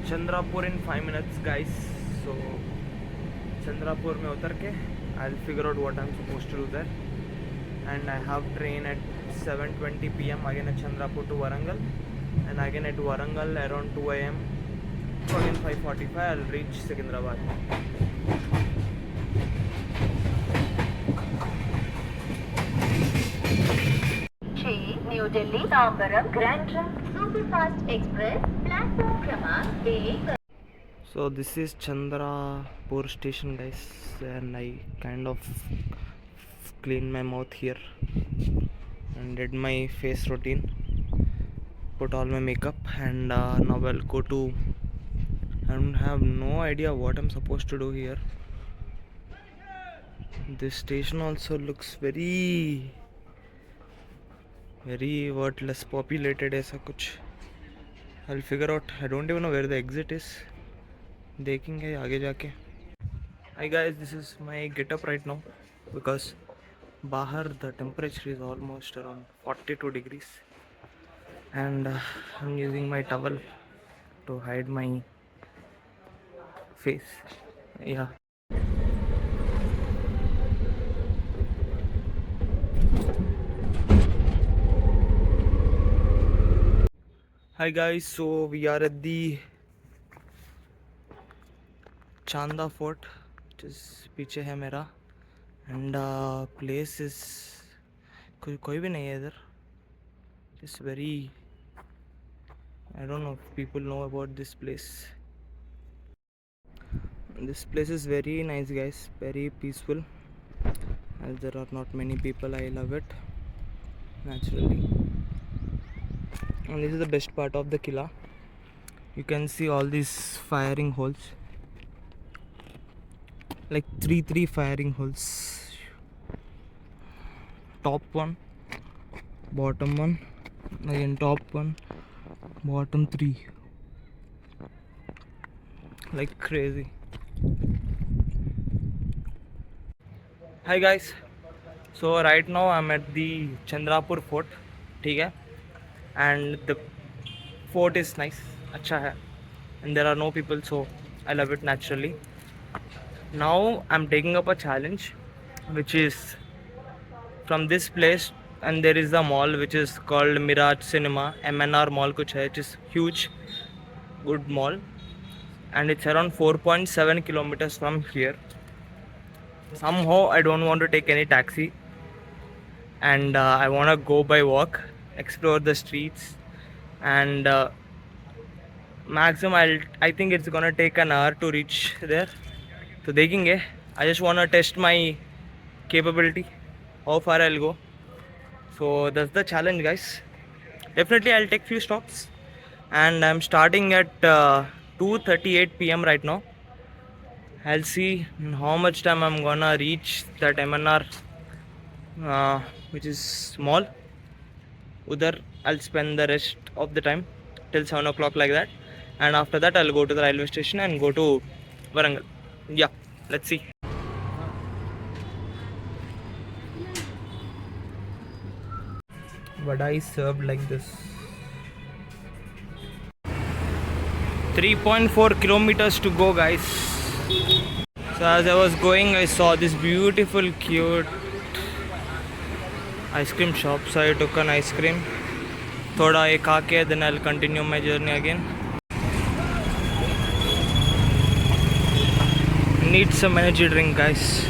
Chandrapur in 5 minutes, guys. So Chandrapur में उतर के I'll figure out what I'm supposed to do there. And I have train at 7:20 p.m. again at Chandrapur to Warangal, and again at Warangal around 2 a.m. So again 5:45 I'll reach Secunderabad. New Delhi Tambaram grand trunk superfast express platform क्रमांक 1। So this is Chandrapur station, guys, and I kind of clean my mouth here and did my face routine, put all my makeup, and now I'll go to. I don't have no idea what I'm supposed to do here. This station also looks very what, less populated ऐसा कुछ. I'll figure out. I don't even know where the exit is. देखेंगे आगे जाके. Hi guys, this is my getup right now because बाहर the temperature is almost around 42 degrees, and I'm using my towel to hide my face. Yeah. Hi guys, so we are at the Chanda Fort, which is पीछे है मेरा, and place is कोई भी नहीं है इधर. Just very, I don't know if people know about this place. This place is very nice, guys, very peaceful, as there are not many people. I love it naturally. And this is the best part of the Killa. You can see all these firing holes, like three firing holes. Top one, bottom one, again top one, bottom three, like crazy. Hi guys, so right now I'm at the Chandrapur Fort, ठीक है, and the fort is nice, अच्छा है, and there are no people, so I love it naturally. Now I'm taking up a challenge, which is from this place, and there is a mall which is called Mirage Cinema, MNR Mall कुछ है, which is huge, good mall, and it's around 4.7 kilometers from here. Somehow I don't want to take any taxi, and I want to go by walk, explore the streets, and maximum I think it's gonna take an hour to reach there. So देखेंगे. I just want to test my capability, how far I'll go. So that's the challenge, guys. Definitely I'll take few stops, and I'm starting at 2:38 p.m. right now. I'll see how much time I'm gonna reach that MNR, which is small. Udhar I'll spend the rest of the time till 7 o'clock like that, and after that I'll go to the railway station and go to Warangal. Yeah, let's see. Vada is served like this. 3.4 kilometers to go, guys. So as I was going, I saw this beautiful cute ice cream shop, so I took an ice cream. Thoda ek aake, then I'll continue my journey again. Need some energy drink, guys.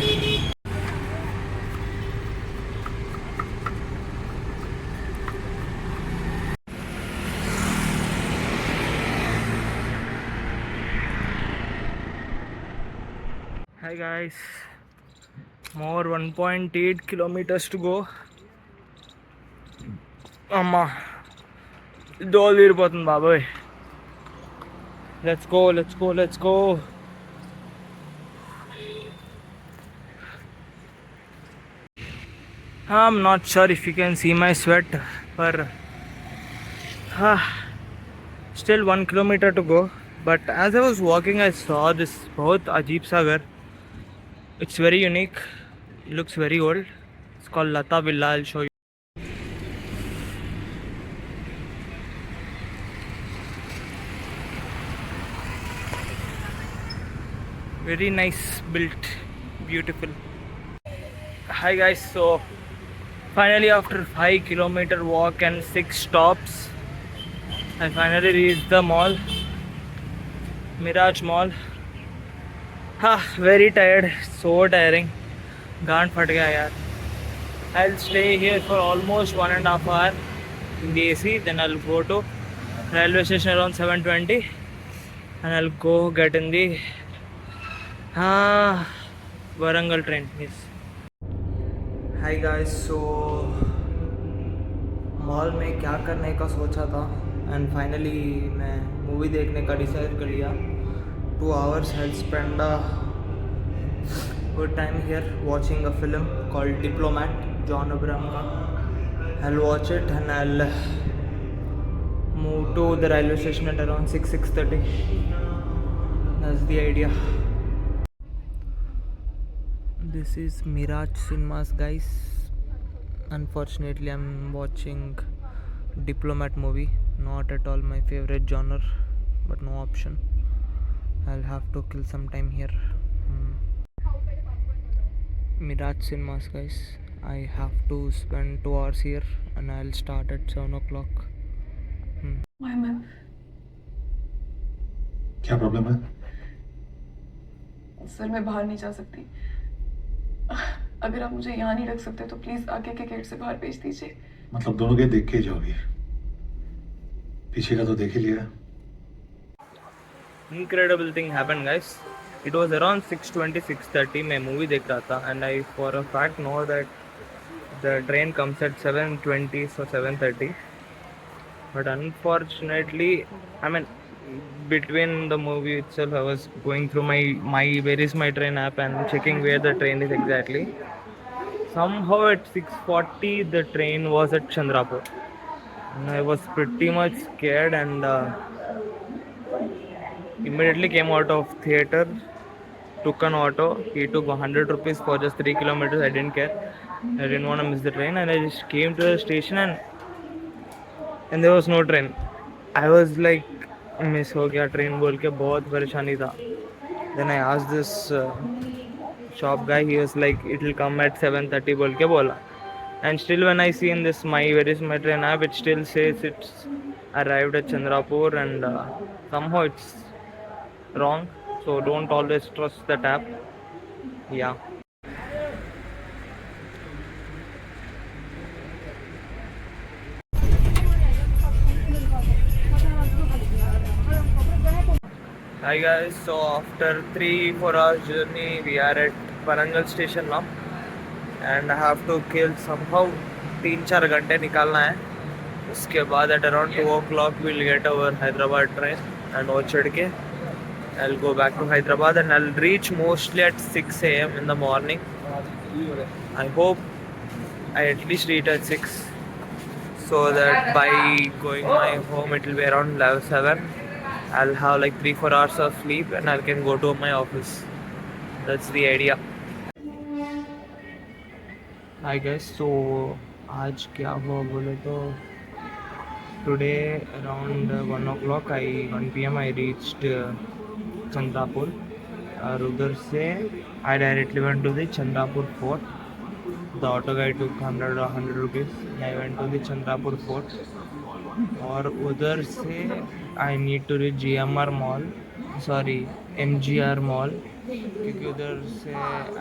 Hi guys, more 1.8 kilometers to go. Amma, dol irpothund baboy. Let's go, let's go, let's go. I'm not sure if you can see my sweat, but still 1 kilometer to go. But as I was walking, I saw this बहुत अजीब सा घर. It's very unique. It looks very old. It's called Lata Villa. I'll show you. very nice built, beautiful. Hi guys, so finally after 5 kilometer walk and 6 stops, I finally reached the mall, Mirage Mall. Very tired, so tiring. गांड फट गया यार. I'll stay here for almost 1.5 hours in the AC. Then I'll go to railway station around 7:20, and I'll go get in the Warangal train. Yes. Hi guys. So mall में क्या करने का सोचा था, एंड फाइनली मैं movie देखने का decide कर लिया. 2 hours I'll spend a good time here watching a film called Diplomat, John Abraham ka. I'll watch it and I'll move to the railway station at around 6:30. That's the idea. This is Mirage Cinemas, guys. Unfortunately, I'm watching Diplomat movie. Not at all my favorite genre, but no option. I'll have to kill some time here. Mirage Cinemas, guys. I have to spend 2 hours here, and I'll start at 7 o'clock. Why, ma'am? क्या problem है? Sir मैं बाहर नहीं जा सकती. अगर आप मुझे यहाँ नहीं रख सकते तो प्लीज आगे के गेट से बाहर भेज दीजिए. मतलब दोनों के देख के ही जाओगी? पीछे का तो देख ही लिया. Incredible thing happened, guys. It was around 6:20, 6:30. मैं मूवी देख रहा था, and I for a fact know that the train comes at 7:20, so 7:30. But unfortunately, I mean, between the movie itself, I was going through my where is my train app and checking where the train is exactly. Somehow at 6:40, the train was at Chandrapur, and I was pretty much scared, and immediately came out of theater, took an auto. He took 100 rupees for just 3 kilometers. I didn't care. I didn't want to miss the train, and I just came to the station, and there was no train. I was like, miss हो गया train बोल के बहुत परेशानी था. Then I asked this shop guy. He was like, it will come at 7:30 बोल के बोला. And still when I see in this where is my train app, it still says it's arrived at Chandrapur, and somehow it's wrong. So don't always trust that app. Yeah. Hi guys, so after 3-4 hours journey, we are at Warangal station now, and I have to kill somehow 3-4 घंटे निकालना है. उसके बाद at around 2 o'clock we'll get our Hyderabad train, and वो चढ़ के I'll go back to Hyderabad, and I'll reach mostly at 6 a.m. in the morning. I hope I at least reach at 6, so that by going my home it will be around 7. I'll have like 3-4 hours of sleep, and I can go to my office. That's the idea. Hi guys, so आज क्या हुआ बोले तो today around 1 p.m. I reached Chandrapur, और उधर से I directly went to the Chandrapur fort. The auto guy took 100 rupees. I went to the Chandrapur fort, और उधर से I need to reach GMR mall, sorry MGR mall, क्योंकि उधर से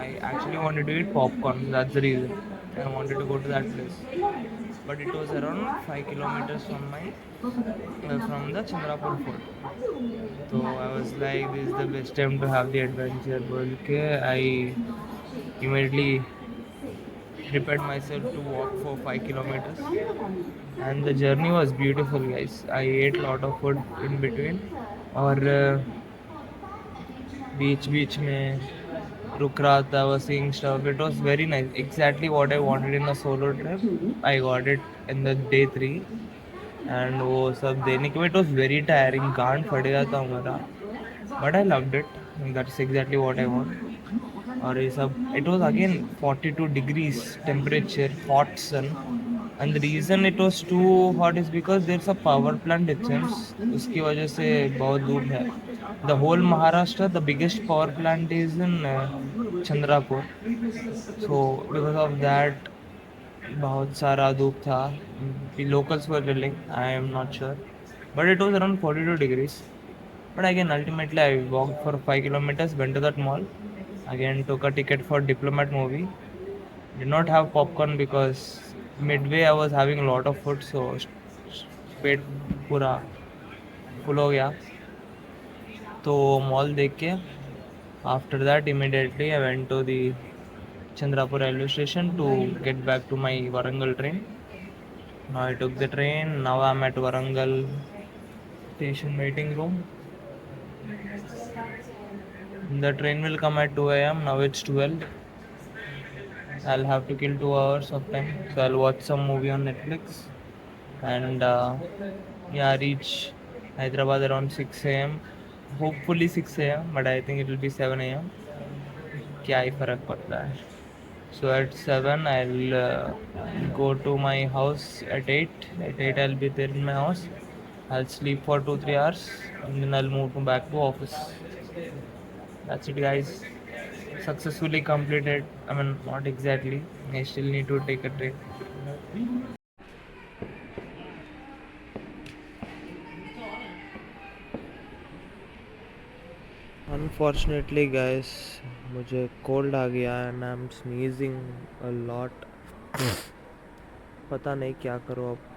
I actually wanted to eat popcorn. That's the reason I wanted to go to that place. But it was around 5 kilometers from the Chandrapur fort. So I was like, this is the best time to have the adventure. Okay, I immediately prepared myself to walk for 5 kilometers, and the journey was beautiful, guys. I ate a lot of food in between, और बीच में रुक रहा था, was seeing stuff. It was very nice. Exactly what I wanted in a solo trip. I got it in the day 3, and वो सब देने के बाद it was very tiring. गांड फट गया था हमारा, but I loved it. That's exactly what I want. और ये सब, it was again 42 degrees temperature, hot sun, and the reason it was too hot is because there's a power plant it seems, उसकी वजह से बहुत धूप है. The whole Maharashtra, the biggest power plant is in Chandrapur, so because of that बहुत सारा धूप था. The locals were drilling, I am not sure, but it was around 42 degrees. But again, ultimately, I walked for 5 kilometers, went to that mall, again took a ticket for Diplomat movie. Did not have popcorn because midway I was having a lot of food, so पेट पूरा full हो गया. तो mall देख के after that immediately I went to the Chandrapur railway station to get back to my Warangal train. Now I took the train. Now I'm at Warangal station waiting room. The train will come at 2 a.m. Now it's 12. I'll have to kill 2 hours of time. So I'll watch some movie on Netflix. And reach Hyderabad around 6 a.m. Hopefully 6 a.m. But I think it will be 7 a.m. क्या ही फर्क पड़ता है. So at 7 I'll go to my house at 8. At 8 I'll be there in my house. I'll sleep for 2-3 hours and then I'll move back to office. That's it, guys. Successfully completed. I mean, not exactly. I still need to take a train. Unfortunately, guys, मुझे cold आ गया and I'm sneezing a lot. पता नहीं क्या करो अब.